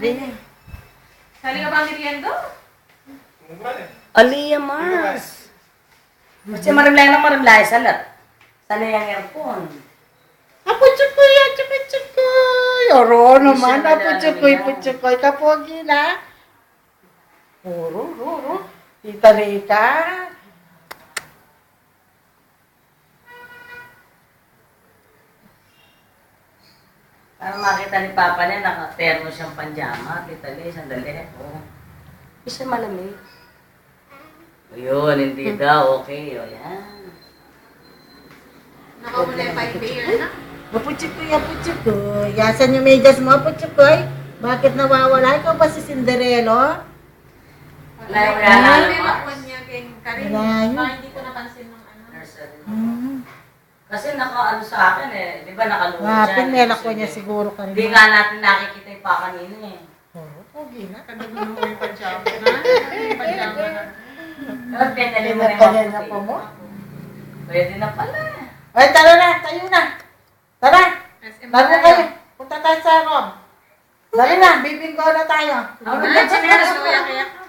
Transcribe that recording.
Hindi. Sali ka ba meriendo? Aliyah Mars. Kasi marimlay, salat. Sana yung aircon. Aputsukoy, aputsukoy. Oro naman, aputsukoy, kapogi na. Oro. Tita Rika. Para makita ni Papa niya, naka-terno siyang panjama. Tita Lee, sandali. Oh. Isa malamig. O yun, hindi daw. Okay, o yan. Nakawala yung 5 layer na. Aputsukoy. Yasan yung medyas mo, aputsukoy. Bakit nawawala? Ikaw ba si Cinderella? Wala May na. makwan niya kay Karin. Wala yun. Baka hindi ko napansin ng ano. Nursery. Hmm. Kasi naka-ano sa akin eh. Di ba nakaluwa Pinela ko niya siguro kanina. Hindi nga natin nakikita yung pa kanina eh. Oo, pogi na. Kadagulo ko yung pajama na. Yung pajama na. Pero pinali mo rin Pinapalya pa mo? Pwede na pala. Ay, tara na, tayo na. Tara, SM bago tayo. kayo. Punta tayo sa room. Dali na, bibinggo na tayo. Ako na, chinelas ko. Kaya